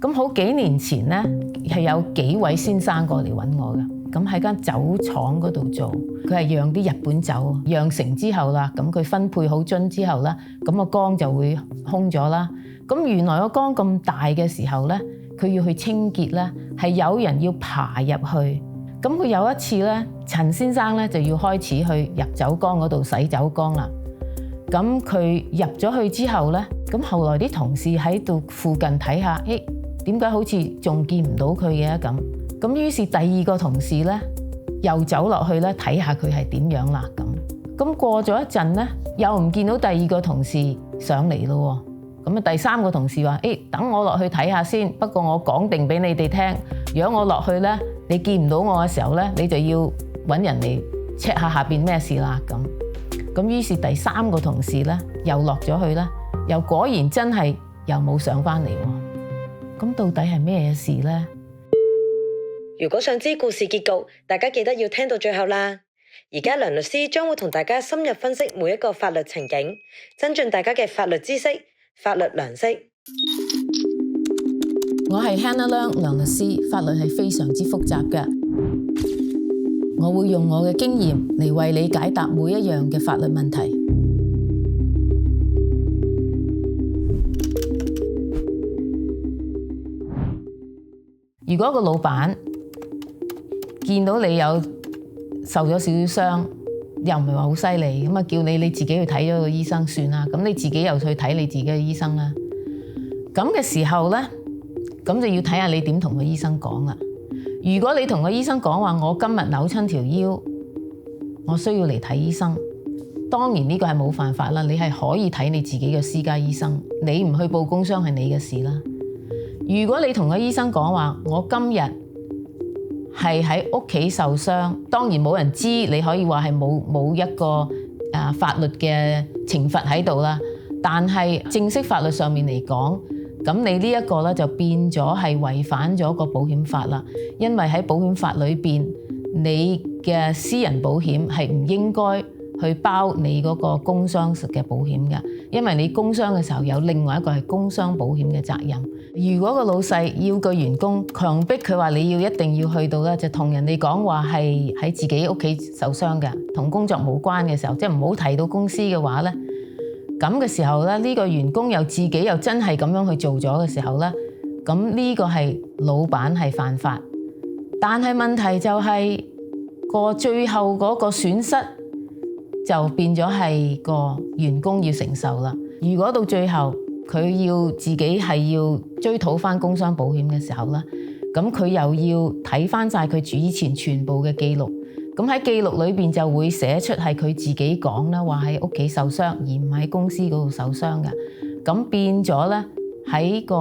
咁好幾年前呢，係有幾位先生過嚟揾我嘅。咁喺間酒廠嗰度做，佢係釀啲日本酒，釀成之後啦，咁佢分配好樽之後啦，咁個缸就會空咗啦。咁原來個缸咁大嘅時候呢，佢要去清潔呢，係有人要爬入去。咁佢有一次呢，陳先生呢就要開始去入酒缸嗰度洗酒缸啦。咁佢入咗去之後呢，咁後來啲同事喺度附近睇下，點解好似仲見唔到佢嘅咁？咁於是第二個同事呢，又走落去咧睇下佢係點樣啦咁過咗一陣呢，又唔見到第二個同事上嚟咯。咁第三個同事話：等我落去睇下先。不過我講定俾你哋聽，如果我落去呢，你見唔到我嘅時候呢，你就要揾人嚟 check 下下邊咩事啦咁於是第三個同事呢，又落咗去啦，又果然真係又冇上返嚟喎。咁到底係咩事呢？如果想知故事結局，大家記得要聽到最後啦。而家梁律師將會同大家深入分析每一個法律情景，增進大家嘅法律知識、法律常識。我係 Hannah Leung 梁律師，法律係非常之複雜嘅，我會用我嘅經驗嚟為你解答每一樣嘅法律問題。如果個老闆見到你有受咗少少傷，又唔係話好犀利，咁叫你自己去睇咗個醫生算啦。咁你自己又去睇你自己嘅醫生啦。咁嘅時候呢，咁就要睇下你點同個醫生講啦。如果你同個醫生講話，我今日扭親條腰，我需要嚟睇醫生，當然呢個係冇犯法啦。你係可以睇你自己嘅私家醫生，你唔去報工傷係你嘅事啦。如果你同個醫生講話，我今日係喺屋企受傷，當然冇人知，你可以話係冇一個法律嘅懲罰喺度啦。但係正式法律上面嚟講，咁你呢一個咧就變咗係違反咗個保險法啦。因為喺保險法裏邊，你嘅私人保險係唔應該去包你嗰個工傷嘅保險嘅，因為你工傷嘅時候有另外一個係工傷保險嘅責任。如果個老細要個員工強迫佢話你要一定要去到咧，就同人哋講話係喺自己屋企受傷嘅，同工作無關嘅時候，即係唔好提到公司嘅話咧，咁嘅時候咧，呢個員工又自己又真係咁樣去做咗嘅時候咧，咁呢個係老闆係犯法，但係問題就係個最後嗰個損失就變咗係個員工要承受啦。如果到最後佢要自己係要追討翻工傷保險嘅時候咧，咁佢又要睇翻晒佢以前全部嘅記錄，咁喺記錄裏邊就會寫出係佢自己講啦，話喺屋企受傷而唔喺公司嗰度受傷嘅。咁變咗咧，喺個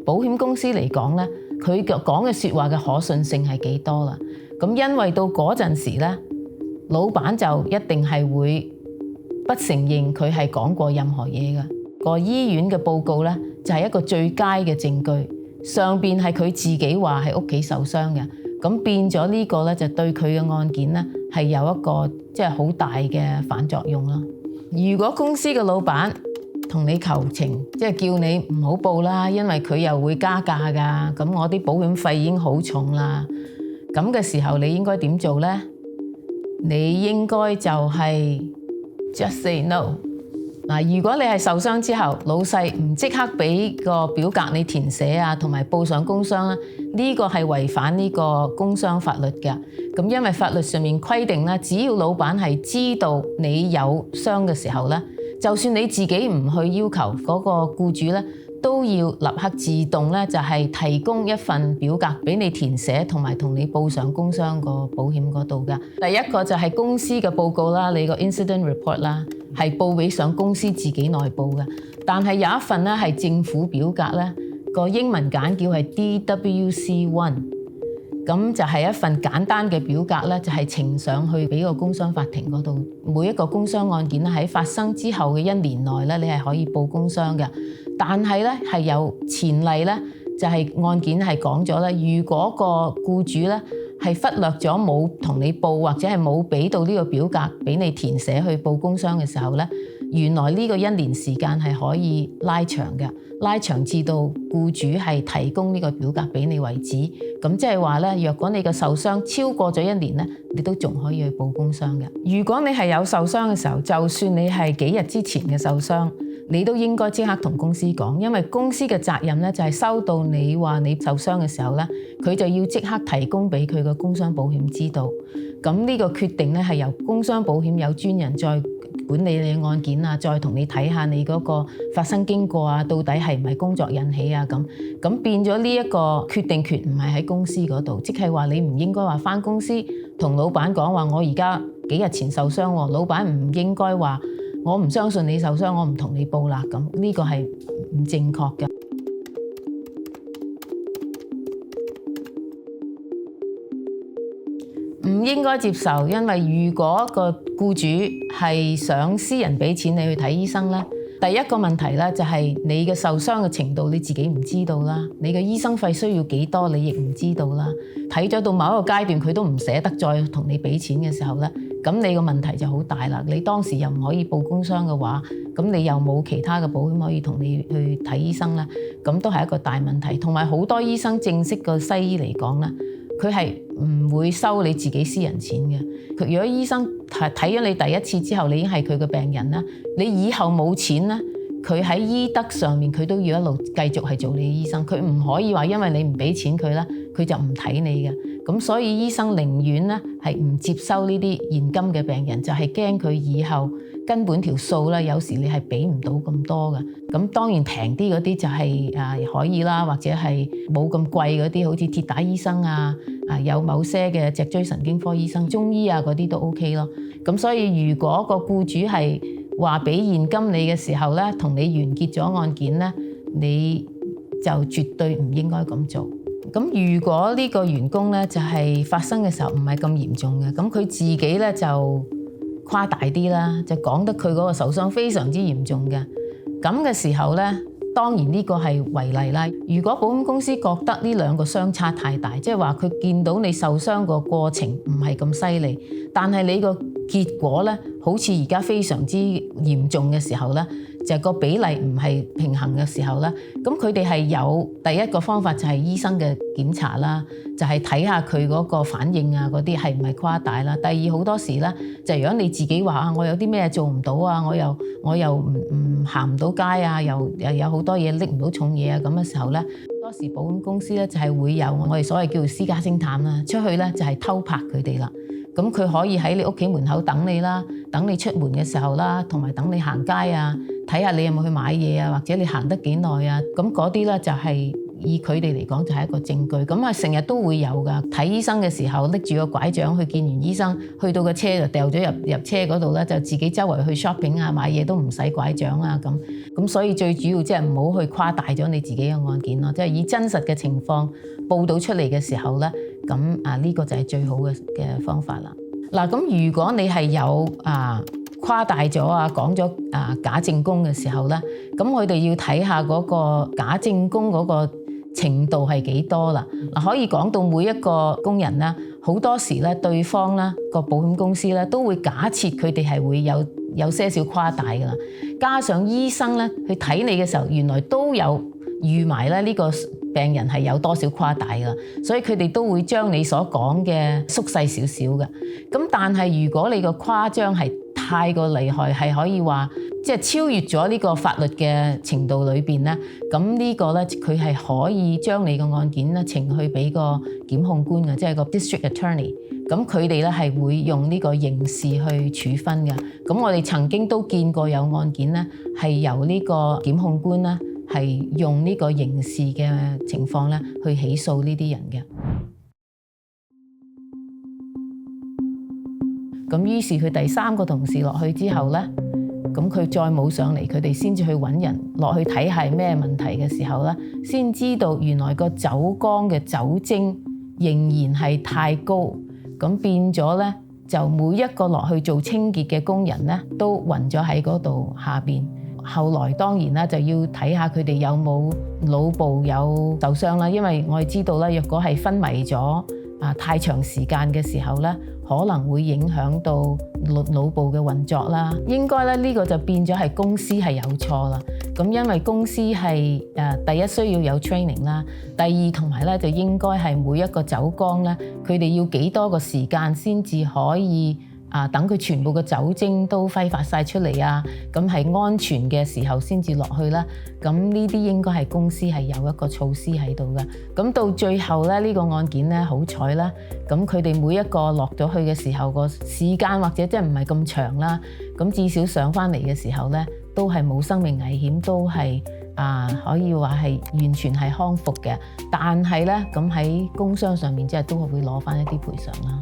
保險公司嚟講咧，佢講嘅説話嘅可信性係幾多啦？咁因為到嗰陣時咧，老闆就一定係會不承認佢係講過任何嘢嘅。個醫院嘅報告咧就係一個最佳嘅證據，上邊係佢自己話喺屋企受傷嘅，咁變咗呢個咧就對佢嘅案件咧係有一個即係好大嘅反作用啦。如果公司嘅老闆同你求情，即係叫你唔好報啦，因為佢又會加價㗎，咁我啲保險費已經好重啦，咁嘅時候你應該點做咧？你應該就係 just say no。嗱，如果你係受傷之後，老細唔即刻俾個表格你填寫啊，同埋報上工傷啦，呢個係違反呢個工傷法律嘅。咁因為法律上面規定咧，只要老闆係知道你有傷嘅時候咧，就算你自己唔去要求嗰個僱主咧，都要立刻自動咧就係提供一份表格俾你填寫，同埋同你報上工傷個保險嗰度㗎。第一個就係公司嘅報告啦，你個 incident report 啦，係報俾上公司自己內部嘅。但係有一份咧係政府表格咧，個英文簡叫係 DWC-1，咁就係一份簡單嘅表格咧，就係呈上去俾個工傷法庭嗰度。每一個工傷案件咧喺發生之後嘅1年內咧，你係可以報工傷嘅。但係咧係有前例咧，就係案件係講咗咧，如果個僱主咧係忽略咗冇同你報，或者係冇俾到呢個表格俾你填寫去報工傷嘅時候咧，原來呢個1年時間係可以拉長嘅，拉長至到僱主係提供呢個表格俾你為止。咁即係話咧，若果你嘅受傷超過咗1年咧，你都仲可以去報工傷嘅。如果你係有受傷嘅時候，就算你係幾日之前嘅受傷，你都應該即刻同公司講，因為公司嘅責任咧就係收到你話你受傷嘅時候咧，佢就要即刻提供俾佢嘅工傷保險知道。咁呢個決定咧係由工傷保險有專人再管理你嘅案件啊，再同你睇下你嗰個發生經過啊，到底係唔係工作引起啊咁變咗呢一個決定權唔係喺公司嗰度，即係話你唔應該話返公司同老闆講話我而家幾日前受傷喎，老闆唔應該話我唔相信你受傷，我唔同你報啦，咁呢個係唔正確嘅。唔應該接受，因為如果個僱主係想私人俾錢你去睇醫生咧，第一個問題咧就係你嘅受傷嘅程度你自己唔知道啦，你嘅醫生費需要幾多你亦唔知道啦，睇咗到某一個階段佢都唔捨得再同你俾錢嘅時候咧，咁你個問題就好大啦。你當時又唔可以報工傷嘅話，咁你又冇其他嘅保險可以同你去睇醫生咧，咁都係一個大問題。同埋好多醫生正式個西醫嚟講咧，佢係唔會收你自己私人錢嘅。佢如果醫生睇咗你第一次之後，你已經係佢嘅病人啦，你以後冇錢咧，佢喺醫德上面佢都要一路繼續係做你嘅醫生，佢唔可以話因為你唔俾錢佢啦，佢就唔睇你嘅。咁所以醫生寧願咧係唔接收呢啲現金嘅病人，就係驚佢以後根本條數啦，有時你係俾唔到咁多嘅。咁當然平啲嗰啲就係可以啦，或者係冇咁貴嗰啲，好似鐵打醫生啊，有某些嘅脊椎神經科醫生、中醫啊嗰啲都 OK 咯。咁所以如果個僱主係話俾現金你嘅時候咧，同你完結咗案件咧，你就絕對唔應該咁做。咁如果呢個員工咧就係發生嘅時候唔係咁嚴重嘅，咁佢自己咧就誇大啲啦，就講得佢嗰個受傷非常之嚴重嘅。咁嘅時候咧，當然呢個係違例啦。如果保險公司覺得呢兩個相差太大，即係話佢見到你受傷個過程唔係咁犀利，但係你個結果咧好似而家非常之嚴重嘅時候咧，就係個比例唔係平衡嘅時候咧，咁佢哋係有第一個方法就係醫生嘅檢查啦，就係睇下佢嗰個反應啊嗰啲係唔係誇大啦。第二好多時咧，就如果你自己話我有啲咩做唔到啊，我又唔行唔到街啊，又有好多嘢拎唔到重嘢啊咁嘅時候咧，好多時保險公司咧就係會有我哋所謂叫做私家偵探啦，出去咧就係偷拍佢哋啦。咁佢可以喺你屋企門口等你啦，等你出門嘅時候啦，同埋等你行街啊，睇下你有冇去買嘢啊，或者你行得幾耐啊，咁嗰啲咧就係以佢哋嚟講就係一個證據。咁啊成日都會有噶，睇醫生嘅時候拎住個拐杖去見完醫生，去到個車就掉咗入車嗰度咧，就自己周圍去 shopping 啊，買嘢都唔使拐杖啊咁所以最主要即係唔好去誇大咗你自己嘅案件咯，即係以真實嘅情況報導出嚟嘅時候咧。咁呢個就係最好嘅方法啦。嗱，咁如果你係有誇大咗講咗假證供嘅時候咧，咁我哋要睇下嗰個假證供嗰個程度係幾多啦。可以講到每一個工人啦，好多時咧對方啦個保險公司咧都會假設佢哋係會有些少誇大噶啦，加上醫生咧去睇你嘅時候，原來都有預埋咧呢個病人係有多少誇大㗎，所以佢哋都會將你所講嘅縮細少少嘅。咁但係如果你個誇張係太過厲害，係可以話即係超越咗呢個法律嘅程度裏邊咧，咁呢個咧佢係可以將你個案件咧呈去俾個檢控官嘅，即係個 district attorney。咁佢哋咧係會用呢個刑事去處分嘅。咁我哋曾經都見過有案件咧係由呢個檢控官咧，係用呢個刑事嘅情況咧去起訴呢啲人嘅。咁於是佢第三個同事落去之後咧，咁佢再冇上嚟，佢哋先至去揾人落去睇係咩問題嘅時候咧，先知道原來個酒缸嘅酒精仍然係太高，咁變咗咧就每一個落去做清潔嘅工人咧都暈咗喺嗰度下邊。後來當然啦，就要睇下佢哋有冇腦部有受傷啦，因為我哋知道啦，若果係昏迷咗太長時間嘅時候咧，可能會影響到腦部嘅運作啦。應該咧呢個就變咗係公司係有錯啦。咁因為公司係第一需要有 training 啦，第二同埋咧就應該係每一個酒缸咧，佢哋要幾多個時間先至可以等佢全部嘅酒精都揮發晒出嚟啊，咁係安全嘅時候先至落去啦。咁呢啲應該係公司係有一個措施喺度嘅。咁到最後咧，呢個案件咧好彩啦，咁佢哋每一個落咗去嘅時候個時間或者即係唔係咁長啦，咁至少上翻嚟嘅時候咧都係冇生命危險，都係可以話係完全係康復嘅。但係咧咁喺工傷上面即係都係會攞翻一啲賠償啦。